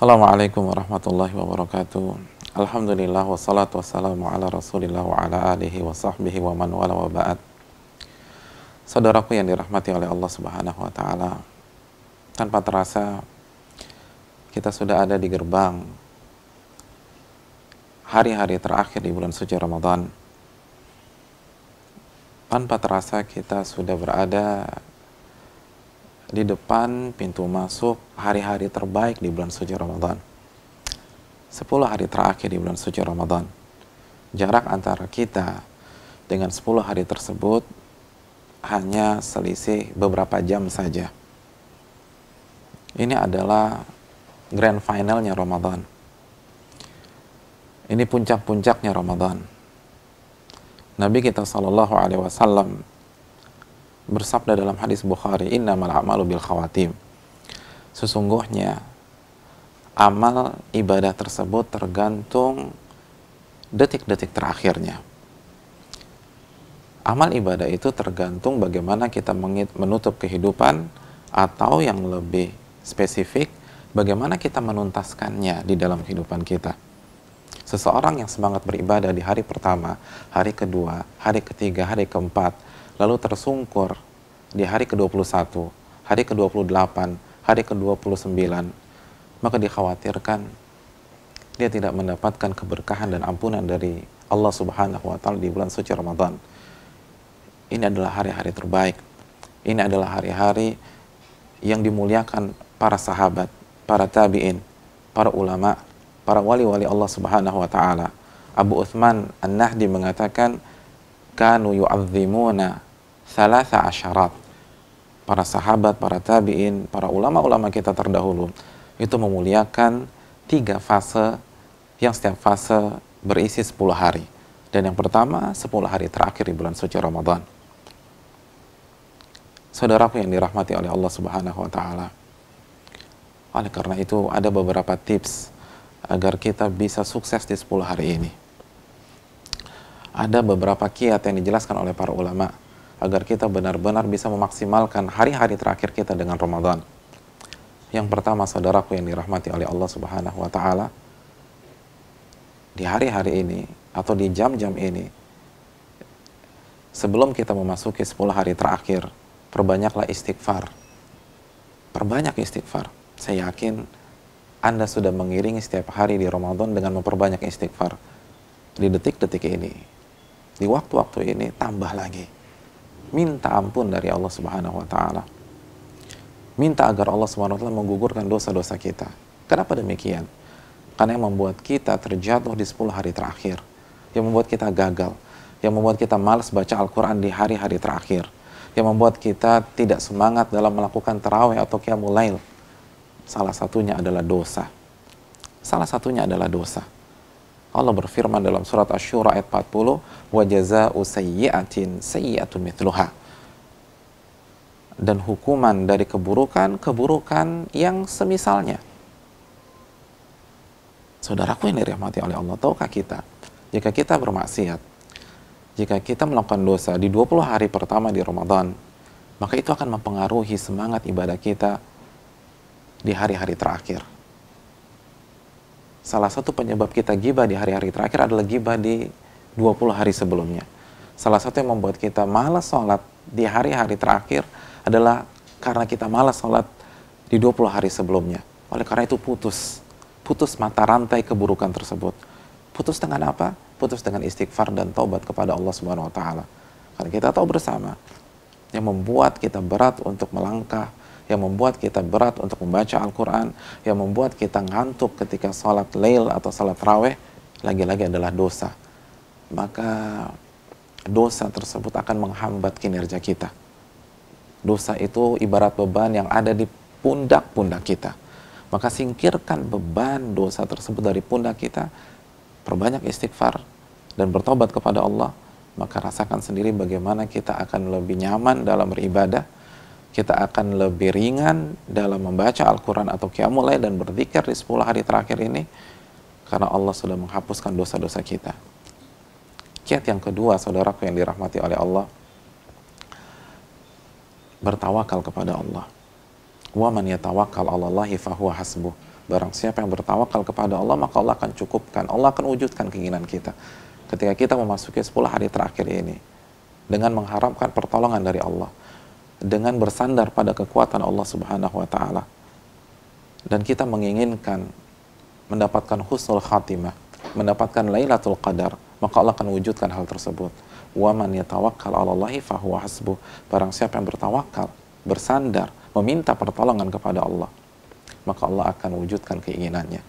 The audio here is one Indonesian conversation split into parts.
Assalamualaikum warahmatullahi wabarakatuh. Alhamdulillah wassalatu wassalamu ala rasulillah wa ala alihi wa sahbihi wa man wala wa ba'd. Saudaraku yang dirahmati oleh Allah subhanahu wa ta'ala, tanpa terasa kita sudah ada di gerbang hari-hari terakhir di bulan suci Ramadan. Tanpa terasa kita sudah berada di depan pintu masuk hari-hari terbaik di bulan suci Ramadan. 10 hari terakhir di bulan suci Ramadan. Jarak antara kita dengan 10 hari tersebut hanya selisih beberapa jam saja. Ini adalah grand finalnya Ramadan. Ini puncak-puncaknya Ramadan. Nabi kita SAW bersabda dalam hadis Bukhari, innamal a'malu bil khawatim. Sesungguhnya amal ibadah tersebut tergantung detik-detik terakhirnya. Amal ibadah itu tergantung bagaimana kita menutup kehidupan, atau yang lebih spesifik, bagaimana kita menuntaskannya di dalam kehidupan kita. Seseorang yang semangat beribadah di hari pertama, hari kedua, hari ketiga, hari keempat, lalu tersungkur di hari ke-21, hari ke-28, hari ke-29, maka dikhawatirkan dia tidak mendapatkan keberkahan dan ampunan dari Allah subhanahu wa ta'ala di bulan suci Ramadan. Ini adalah hari-hari terbaik. Ini adalah hari-hari yang dimuliakan para sahabat, para tabi'in, para ulama, para wali-wali Allah subhanahu wa ta'ala. Abu Uthman An-Nahdi mengatakan, kanu yu'azzimuna thalatha asyarat. Para sahabat, para tabi'in, para ulama-ulama kita terdahulu itu memuliakan 3 fase, yang setiap fase berisi 10 hari. Dan yang pertama 10 hari terakhir di bulan suci Ramadan. Saudaraku yang dirahmati oleh Allah subhanahu wa ta'ala, oleh karena itu ada beberapa tips agar kita bisa sukses di 10 hari ini. Ada beberapa kiat yang dijelaskan oleh para ulama agar kita benar-benar bisa memaksimalkan hari-hari terakhir kita dengan Ramadan. Yang pertama, saudaraku yang dirahmati oleh Allah subhanahu wa ta'ala, di hari-hari ini atau di jam-jam ini, sebelum kita memasuki 10 hari terakhir, perbanyaklah istighfar. Perbanyak istighfar. Saya yakin Anda sudah mengiringi setiap hari di Ramadan dengan memperbanyak istighfar. Di detik-detik ini, di waktu-waktu ini, tambah lagi. Minta ampun dari Allah subhanahu wa ta'ala. Minta agar Allah subhanahu wa ta'ala menggugurkan dosa-dosa kita. Kenapa demikian? Karena yang membuat kita terjatuh di 10 hari terakhir, yang membuat kita gagal, yang membuat kita malas baca Al-Quran di hari-hari terakhir, yang membuat kita tidak semangat dalam melakukan tarawih atau qiyamul lail, salah satunya adalah dosa. Salah satunya adalah dosa. Allah berfirman dalam surat Asy-Syura ayat 40, wa jazaa'u sayyi'atin sayyi'atun mithluha. Dan hukuman dari keburukan, keburukan yang semisalnya. Saudaraku yang dirahmati oleh Allah, tahukah kita, jika kita bermaksiat, jika kita melakukan dosa di 20 hari pertama di Ramadan, maka itu akan mempengaruhi semangat ibadah kita di hari-hari terakhir. Salah satu penyebab kita gibah di hari-hari terakhir adalah gibah di 20 hari sebelumnya. Salah satu yang membuat kita malas sholat di hari-hari terakhir adalah karena kita malas sholat di 20 hari sebelumnya. Oleh karena itu putus mata rantai keburukan tersebut. Putus dengan apa? Putus dengan istighfar dan taubat kepada Allah subhanahu wa ta'ala. Karena kita tahu bersama, yang membuat kita berat untuk melangkah, yang membuat kita berat untuk membaca Al-Quran, yang membuat kita ngantuk ketika sholat lail atau sholat raweh, lagi-lagi adalah dosa. Maka dosa tersebut akan menghambat kinerja kita. Dosa itu ibarat beban yang ada di pundak-pundak kita. Maka singkirkan beban dosa tersebut dari pundak kita, perbanyak istighfar dan bertobat kepada Allah, maka rasakan sendiri bagaimana kita akan lebih nyaman dalam beribadah, kita akan lebih ringan dalam membaca Al-Quran atau qiyamul lail dan berzikir di 10 hari terakhir ini, karena Allah sudah menghapuskan dosa-dosa kita. Kiat yang kedua, saudaraku yang dirahmati oleh Allah, bertawakal kepada Allah. Wa man yatawakkal 'alallahi fahuwa hasbuh. Barang siapa yang bertawakal kepada Allah, maka Allah akan cukupkan, Allah akan wujudkan keinginan kita. Ketika kita memasuki 10 hari terakhir ini, dengan mengharapkan pertolongan dari Allah, dengan bersandar pada kekuatan Allah Subhanahu wa Ta'ala, dan kita menginginkan mendapatkan husnul khatimah, mendapatkan Lailatul Qadar, maka Allah akan wujudkan hal tersebut. Wa man yatawakkal 'alallahi fahuwa hasbuh. Barang siapa yang bertawakal, bersandar, meminta pertolongan kepada Allah, maka Allah akan wujudkan keinginannya.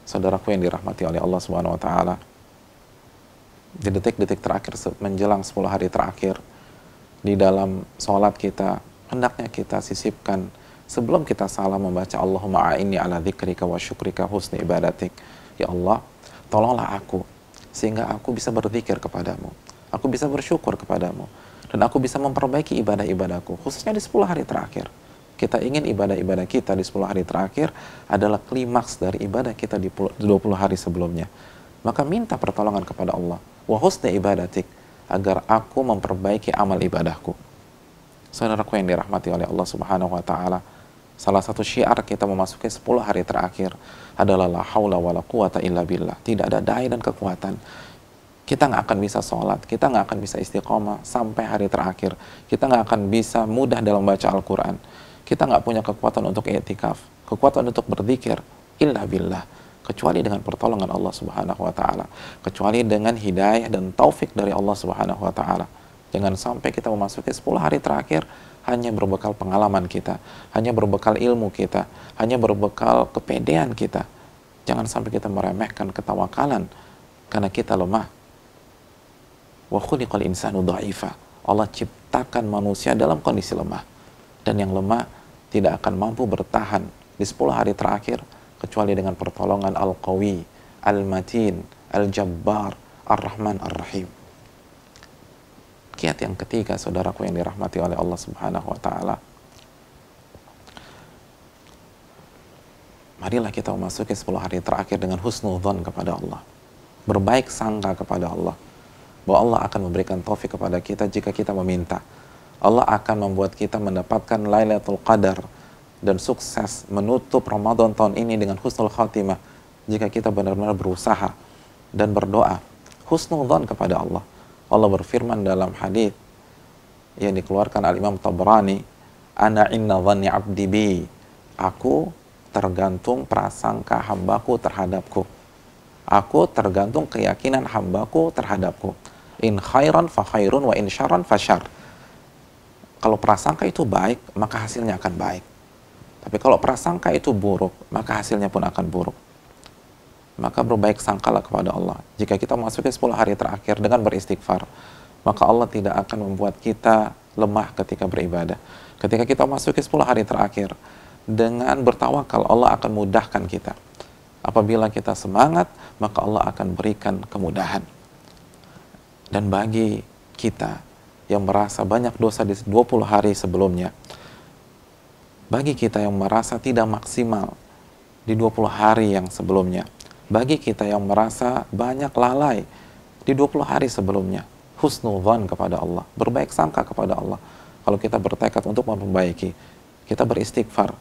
Saudaraku yang dirahmati oleh Allah Subhanahu wa Ta'ala, di detik-detik terakhir menjelang 10 hari terakhir, di dalam sholat kita, hendaknya kita sisipkan sebelum kita salam membaca Allahumma a'inni ala dzikrika wa syukrika husni ibadatik. Ya Allah, tolonglah aku sehingga aku bisa berzikir kepadamu, aku bisa bersyukur kepadamu, dan aku bisa memperbaiki ibadah-ibadahku, khususnya di 10 hari terakhir. Kita ingin ibadah-ibadah kita di 10 hari terakhir adalah klimaks dari ibadah kita di 20 hari sebelumnya. Maka minta pertolongan kepada Allah. Wa husni ibadatik, agar aku memperbaiki amal ibadahku. Saudaraku yang dirahmati oleh Allah Subhanahu wa Ta'ala, salah satu syiar kita memasuki 10 hari terakhir adalah la haula wala quwata illa billah. Tidak ada daya dan kekuatan. Kita nggak akan bisa sholat, kita nggak akan bisa istiqomah sampai hari terakhir. Kita nggak akan bisa mudah dalam baca Al-Quran. Kita nggak punya kekuatan untuk i'tikaf, kekuatan untuk berzikir, illa billah, kecuali dengan pertolongan Allah Subhanahu wa Ta'ala, kecuali dengan hidayah dan taufik dari Allah Subhanahu wa Ta'ala. Jangan sampai kita memasuki 10 hari terakhir hanya berbekal pengalaman kita, hanya berbekal ilmu kita, hanya berbekal kepedean kita. Jangan sampai kita meremehkan ketawakalan karena kita lemah. Wa khuliqal insanu dha'ifa. Allah ciptakan manusia dalam kondisi lemah, dan yang lemah tidak akan mampu bertahan di 10 hari terakhir kecuali dengan pertolongan Al-Qawi, Al-Matin, Al-Jabbar, Ar-Rahman, Ar-Rahim. Kiat yang ketiga, saudaraku yang dirahmati oleh Allah Subhanahu wa Ta'ala, marilah kita memasuki 10 hari terakhir dengan husnudzon kepada Allah, berbaik sangka kepada Allah, bahwa Allah akan memberikan taufik kepada kita jika kita meminta. Allah akan membuat kita mendapatkan Lailatul Qadar dan sukses menutup Ramadan tahun ini dengan husnul khatimah jika kita benar-benar berusaha dan berdoa husnudzon kepada Allah. Allah berfirman dalam hadis yang dikeluarkan Al-Imam Tabrani, ana inna dhanni abdi bi, aku tergantung prasangka hambaku terhadapku, aku tergantung keyakinan hambaku terhadapku. In khairan fa khairun wa in syarran fa syarr. Kalau prasangka itu baik, maka hasilnya akan baik. Tapi kalau prasangka itu buruk, maka hasilnya pun akan buruk. Maka berbaik sangkalah kepada Allah. Jika kita memasuki 10 hari terakhir dengan beristighfar, maka Allah tidak akan membuat kita lemah ketika beribadah. Ketika kita memasuki 10 hari terakhir, dengan bertawakal, Allah akan mudahkan kita. Apabila kita semangat, maka Allah akan berikan kemudahan. Dan bagi kita yang merasa banyak dosa di 20 hari sebelumnya, bagi kita yang merasa tidak maksimal di 20 hari yang sebelumnya, bagi kita yang merasa banyak lalai di 20 hari sebelumnya, husnudzan kepada Allah, berbaik sangka kepada Allah. Kalau kita bertekad untuk memperbaiki, kita beristighfar,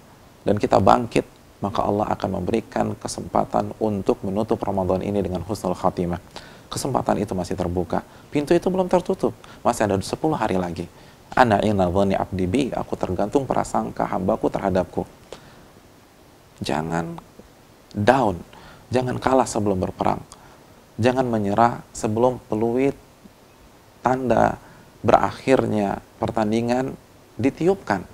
dan kita bangkit, maka Allah akan memberikan kesempatan untuk menutup Ramadan ini dengan husnul khatimah. Kesempatan itu masih terbuka, pintu itu belum tertutup, masih ada 10 hari lagi. Ana inna dhanni abdi bi, aku tergantung prasangka hambaku terhadapku. Jangan down, jangan kalah sebelum berperang, jangan menyerah sebelum peluit tanda berakhirnya pertandingan ditiupkan.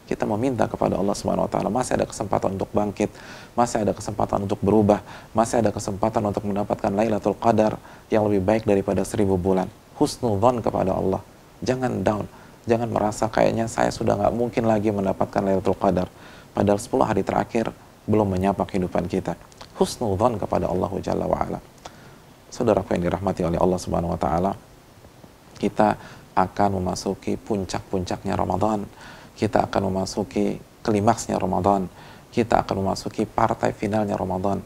Kita meminta kepada Allah Subhanahu wa Ta'ala, masih ada kesempatan untuk bangkit, masih ada kesempatan untuk berubah, masih ada kesempatan untuk mendapatkan Lailatul Qadar yang lebih baik daripada 1000 bulan. Husnudzon kepada Allah, jangan down, jangan merasa kayaknya saya sudah nggak mungkin lagi mendapatkan Lailatul Qadar, padahal 10 hari terakhir belum menyapa kehidupan kita. Husnudzon kepada Allah Jalla wa'ala. Saudaraku yang dirahmati oleh Allah Subhanahu wa Ta'ala, kita akan memasuki puncak-puncaknya Ramadan. Kita akan memasuki klimaksnya Ramadan. Kita akan memasuki partai finalnya Ramadan.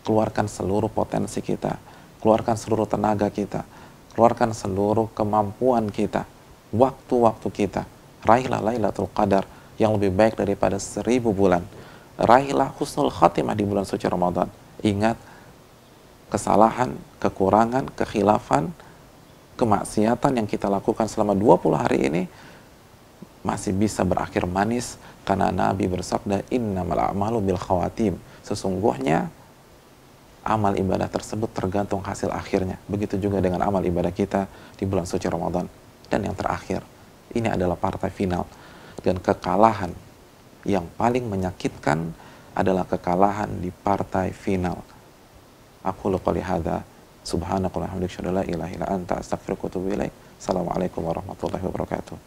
Keluarkan seluruh potensi kita, keluarkan seluruh tenaga kita, keluarkan seluruh kemampuan kita, waktu-waktu kita. Raihlah Lailatul Qadar yang lebih baik daripada 1000 bulan. raihlah husnul khatimah di bulan suci Ramadan. Ingat, kesalahan, kekurangan, kekhilafan, kemaksiatan yang kita lakukan selama 20 hari ini masih bisa berakhir manis, karena Nabi bersabda, innamal a'malu bil khawatim. Sesungguhnya amal ibadah tersebut tergantung hasil akhirnya. Begitu juga dengan amal ibadah kita di bulan suci Ramadan. Dan yang terakhir, ini adalah partai final. Dan kekalahan yang paling menyakitkan adalah kekalahan di partai final. Aku qouli hadza, subhanakallahumma wa bihamdika, asyhadu an la ilaha illa anta, astaghfiruka wa atubu ilaik. Assalamualaikum warahmatullahi wabarakatuh.